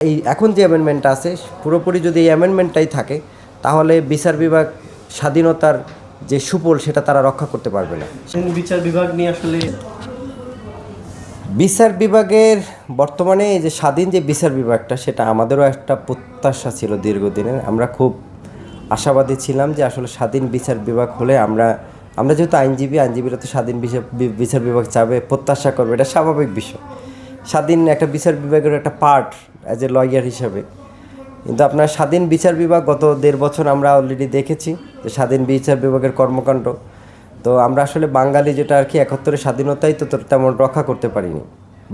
এই এখন যে অ্যামেন্ডমেন্টটা আছে পুরোপুরি যদি এই অ্যামেন্ডমেন্টটাই থাকে তাহলে বিচার বিভাগ স্বাধীনতার যে সুফল সেটা তারা রক্ষা করতে পারবে না। বিচার বিভাগ নিয়ে আসলে বিচার বিভাগের বর্তমানে এই যে স্বাধীন যে বিচার বিভাগটা সেটা আমাদেরও একটা প্রত্যাশা ছিল দীর্ঘদিনের। আমরা খুব আশাবাদী ছিলাম যে আসলে স্বাধীন বিচার বিভাগ হলে আমরা যেহেতু আইনজীবীরা তো স্বাধীন বিচার বিভাগ চাবে, প্রত্যাশা করবে, এটা স্বাভাবিক বিষয়। স্বাধীন একটা বিচার বিভাগের একটা পার্ট অ্যাজ এ লয়ার হিসাবে। কিন্তু আপনার স্বাধীন বিচার বিভাগ গত 1.5 বছর আমরা অলরেডি দেখেছি যে স্বাধীন বিচার বিভাগের কর্মকাণ্ড। তো আমরা আসলে বাঙালি যেটা আর কি 71-এর স্বাধীনতাই তো তেমন রক্ষা করতে পারিনি,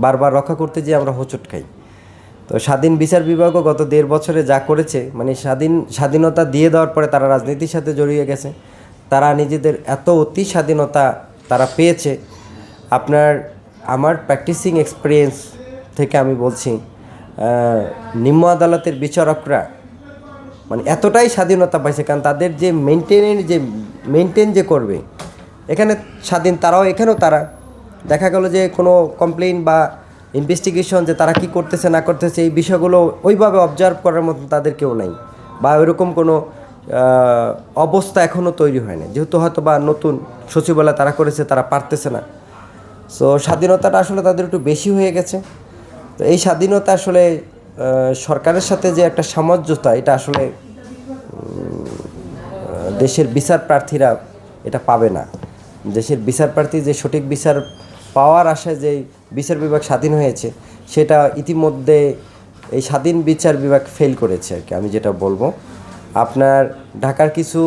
বারবার রক্ষা করতে যেয়ে আমরা হোঁচট খাই। তো স্বাধীন বিচার বিভাগও গত 1.5 বছরে যা করেছে, মানে স্বাধীনতা দিয়ে দেওয়ার পরে তারা রাজনীতির সাথে জড়িয়ে গেছে। তারা নিজেদের এত অতি স্বাধীনতা তারা পেয়েছে। আমার প্র্যাকটিসিং এক্সপিরিয়েন্স থেকে আমি বলছি, নিম্ন আদালতের বিচারকরা মানে এতটাই স্বাধীনতা পাইছে, কারণ তাদের যে মেনটেন যে করবে এখানে স্বাধীন, এখানেও তারা দেখা গেল যে কোনো কমপ্লেইন বা ইনভেস্টিগেশন যে তারা কি করতেছে না করতেছে এই বিষয়গুলো ওইভাবে অবজার্ভ করার মতো তাদের কেউ নাই, বা ওইরকম কোনো অবস্থা এখনও তৈরি হয় না, যেহেতু হয়তো বা নতুন সচিবালয় তারা করেছে, তারা পারতেছে না। সো স্বাধীনতাটা আসলে তাদের একটু বেশি হয়ে গেছে। তো এই স্বাধীনতা আসলে সরকারের সাথে যে একটা সামঞ্জস্যতা, এটা আসলে দেশের বিচার প্রার্থীরা এটা পাবে না। দেশের বিচার প্রার্থী যে সঠিক বিচার পাওয়ার আশায় যে বিচার বিভাগ স্বাধীন হয়েছে, সেটা ইতিমধ্যে এই স্বাধীন বিচার বিভাগ ফেল করেছে আর কি, আমি যেটা বলবো। আপনার ঢাকার কিছু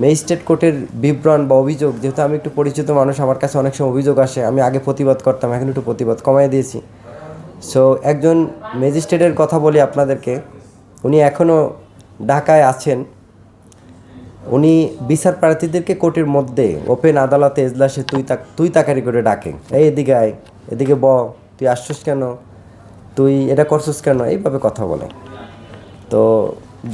ম্যাজিস্ট্রেট কোর্টের বিবরণ বা অভিযোগ, যেহেতু আমি একটু পরিচিত মানুষ, আমার কাছে অনেক সময় অভিযোগ আসে, আমি আগে প্রতিবাদ করতাম, এখন একটু প্রতিবাদ কমাই দিয়েছি। সো একজন ম্যাজিস্ট্রেটের কথা বলি আপনাদেরকে, উনি এখনও ঢাকায় আছেন। উনি বিচার প্রার্থীদেরকে কোর্টের মধ্যে ওপেন আদালতে এজলাসে তুই তাকারি করে ডাকে, এই এদিকে আয়, এদিকে তুই আসছিস কেন, তুই এটা করছিস কেন, এইভাবে কথা বলে। তো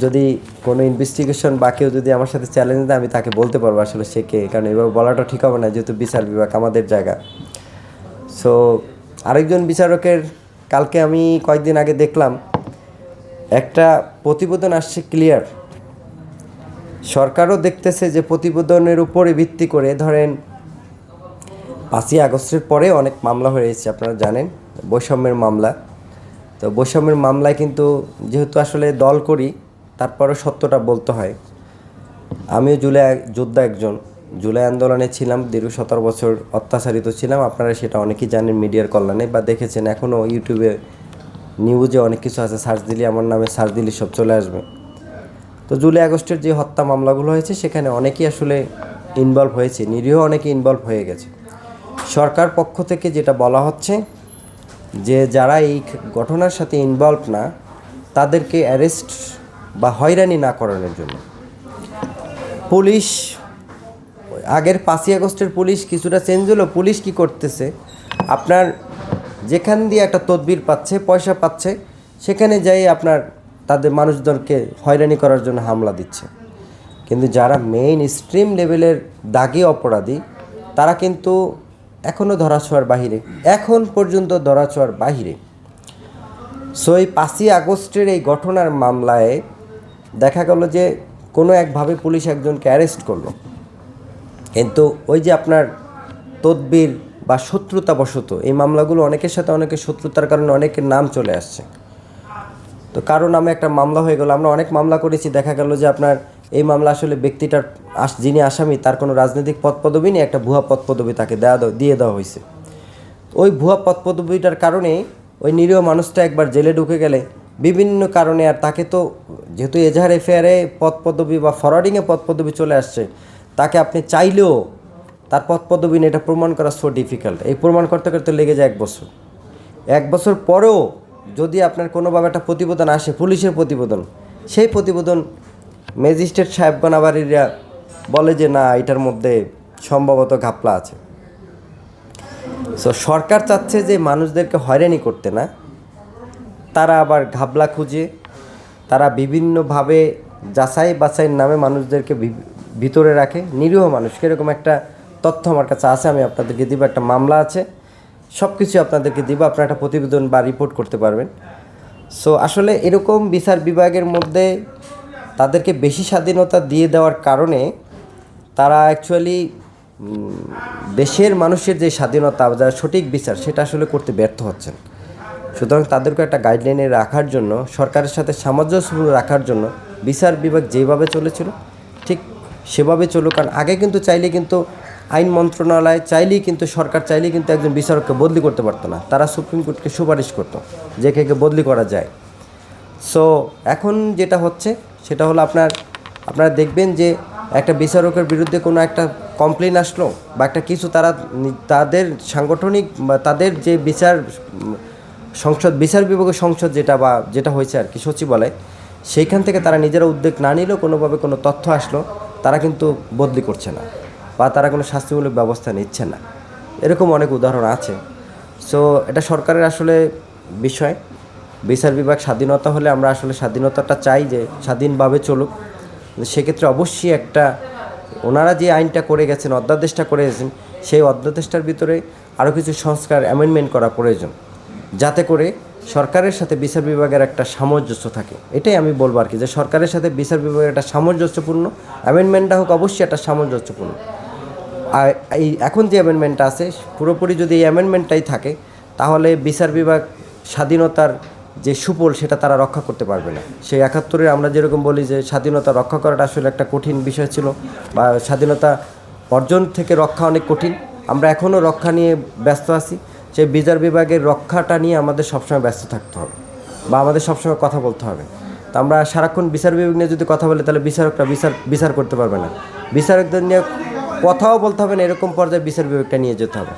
যদি কোনো ইনভেস্টিগেশন বা কেউ যদি আমার সাথে চ্যালেঞ্জ দেয়, আমি তাকে বলতে পারবো আসলে সে কে, কারণ এভাবে বলাটা ঠিক হবে না, যেহেতু বিচার বিভাগ আমাদের জায়গা। সো আরেকজন বিচারকের কালকে আমি কয়েকদিন আগে দেখলাম একটা প্রতিবেদন আসছে ক্লিয়ার, সরকারও দেখতেছে যে প্রতিবেদনের উপরে ভিত্তি করে, ধরেন 5ই আগস্টের পরে অনেক মামলা হয়েছে, আপনারা জানেন বৈষম্যের মামলা। তো বৈষম্যের মামলায় কিন্তু যেহেতু আসলে দল করি, তারপরও সত্যটা বলতে হয়। আমিও জুলাই যোদ্ধা একজন, জুলাই আন্দোলনে ছিলাম, দীর্ঘ 17 বছর অত্যাচারিত ছিলাম। আপনারা সেটা অনেকেই জানেন মিডিয়ার কল্যাণে, বা দেখেছেন, এখনও ইউটিউবে নিউজে অনেক কিছু আছে, সার্চ দিলে আমার নামে সার্চ দিলে সব চলে আসবে। তো জুলাই আগস্টের যে হত্যা মামলাগুলো হয়েছে সেখানে অনেকেই আসলে ইনভলভ হয়েছে, নিরীহ অনেকে ইনভলভ হয়ে গেছে। সরকার পক্ষ থেকে যেটা বলা হচ্ছে যে যারা এই ঘটনার সাথে ইনভলভ না, তাদেরকে অ্যারেস্ট বা হয়রানি না করানোর জন্য পুলিশ, আগের 5ই আগস্টের পুলিশ কিছুটা চেঞ্জ হলো। পুলিশ কি করতেছে, আপনার যেখান দিয়ে একটা তদবির পাচ্ছে, পয়সা পাচ্ছে, সেখানে যাই আপনার তাদের মানুষজনকে হয়রানি করার জন্য হামলা দিচ্ছে। কিন্তু যারা মেইন স্ট্রিম লেভেলের দাগি অপরাধী, তারা কিন্তু এখনও ধরাছোঁয়ার বাহিরে, এখন পর্যন্ত ধরাছোঁয়ার বাহিরে। সো এই 5ই আগস্টের এই ঘটনার মামলায় দেখা গেল যে কোনো একভাবে পুলিশ একজনকে অ্যারেস্ট করলো, কিন্তু ওই যে আপনার তদবির বা শত্রুতাবশত এই মামলাগুলো অনেকের সাথে অনেকের শত্রুতার কারণে অনেকের নাম চলে আসছে। তো কারো নামে একটা মামলা হয়ে গেল, আমরা অনেক মামলা করেছি, দেখা গেল যে আপনার এই মামলা আসলে ব্যক্তিটার যিনি আসামি তার কোনো রাজনৈতিক পদপদবি নেই, একটা ভুয়া পদপদবি তাকে দিয়ে দেওয়া হয়েছে। ওই ভুয়া পদপদবিটার কারণে ওই নিরীহ মানুষটা একবার জেলে ঢুকে গেলে বিভিন্ন কারণে, আর তাকে তো যেহেতু এজাহার এফআইআরে পদপদবি বা ফরওয়ার্ডিংয়ে পদপদবি চলে আসছে, তাকে আপনি চাইলেও তার পদপদবি নিয়ে এটা প্রমাণ করা সো ডিফিকাল্ট। এই প্রমাণ করতে করতে লেগে যায় 1 বছর। 1 বছর পরেও যদি আপনার কোনোভাবে একটা প্রতিবেদন আসে, পুলিশের প্রতিবেদন, সেই প্রতিবেদন ম্যাজিস্ট্রেট সাহেবগণ আবার এরা বলে যে না, এটার মধ্যে সম্ভবত ঘাপলা আছে। সো সরকার চাচ্ছে যে মানুষদেরকে হয়রানি করতে না, তারা আবার ঘাবলা খুঁজে, তারা বিভিন্নভাবে যাচাই বাছাইয়ের নামে মানুষদেরকে ভিতরে রাখে, নিরীহ মানুষকে। এরকম একটা তথ্য আমার কাছে আছে, আমি আপনাদেরকে দিব, একটা মামলা আছে, সব কিছু আপনাদেরকে দিব, আপনারা একটা প্রতিবেদন বা রিপোর্ট করতে পারবেন। সো আসলে এরকম বিচার বিভাগের মধ্যে তাদেরকে বেশি স্বাধীনতা দিয়ে দেওয়ার কারণে তারা অ্যাকচুয়ালি দেশের মানুষের যে স্বাধীনতা যা সঠিক বিচার সেটা আসলে করতে ব্যর্থ হচ্ছেন। সুতরাং তাদেরকে একটা গাইডলাইনে রাখার জন্য, সরকারের সাথে সামঞ্জস্যপূর্ণ রাখার জন্য বিচার বিভাগ যেভাবে চলেছিল ঠিক সেভাবে চলুক। কারণ আগে কিন্তু চাইলে কিন্তু আইন মন্ত্রণালয় চাইলেই কিন্তু, সরকার চাইলেই কিন্তু একজন বিচারককে বদলি করতে পারতো না, তারা সুপ্রিম কোর্টকে সুপারিশ করতো যে কে বদলি করা যায়। সো এখন যেটা হচ্ছে সেটা হলো আপনারা দেখবেন যে একটা বিচারকের বিরুদ্ধে কোনো একটা কমপ্লেন আসলো বা একটা কিছু, তারা তাদের সাংগঠনিক বা তাদের যে বিচার বিভাগের সংসদ যেটা হয়েছে আর কি, সচিবালয়, সেইখান থেকে তারা নিজেরা উদ্যোগ না নিলেও কোনোভাবে কোনো তথ্য আসলো তারা কিন্তু বদলি করছে না বা তারা কোনো শাস্তিমূলক ব্যবস্থা নিচ্ছে না। এরকম অনেক উদাহরণ আছে। সো এটা সরকারের আসলে বিষয়। বিচার বিভাগ স্বাধীনতা হলে আমরা আসলে স্বাধীনতাটা চাই যে স্বাধীনভাবে চলুক। সেক্ষেত্রে অবশ্যই একটা, ওনারা যে আইনটা করে গেছেন, অধ্যাদেশটা করে গেছেন, সেই অধ্যাদেশটার ভিতরে আরও কিছু সংস্কার অ্যামেন্ডমেন্ট করা প্রয়োজন, যাতে করে সরকারের সাথে বিচার বিভাগের একটা সামঞ্জস্য থাকে। এটাই আমি বলবো আর কি, যে সরকারের সাথে বিচার বিভাগের একটা সামঞ্জস্যপূর্ণ অ্যামেন্ডমেন্টটা হোক, অবশ্যই একটা সামঞ্জস্যপূর্ণ। আর এই এখন যে অ্যামেন্ডমেন্টটা আছে, পুরোপুরি যদি এই অ্যামেন্ডমেন্টটাই থাকে, তাহলে বিচার বিভাগ স্বাধীনতার যে সুফল সেটা তারা রক্ষা করতে পারবে না। সেই ৭১-এ আমরা যেরকম বলি যে স্বাধীনতা রক্ষা করাটা আসলে একটা কঠিন বিষয় ছিল, বা স্বাধীনতা অর্জন থেকে রক্ষা অনেক কঠিন, আমরা এখনও রক্ষা নিয়ে ব্যস্ত আছি। সেই বিচার বিভাগের রক্ষাটা নিয়ে আমাদের সবসময় ব্যস্ত থাকতে হবে বা আমাদের সবসময় কথা বলতে হবে। তো আমরা সারাক্ষণ বিচার বিভাগ নিয়ে যদি কথা বলি, তাহলে বিচারকরা বিচার করতে পারবে না। বিচারকদের নিয়ে কথাও বলতে হবে না, এরকম পর্যায়ে বিচার বিভাগটা নিয়ে যেতে হবে।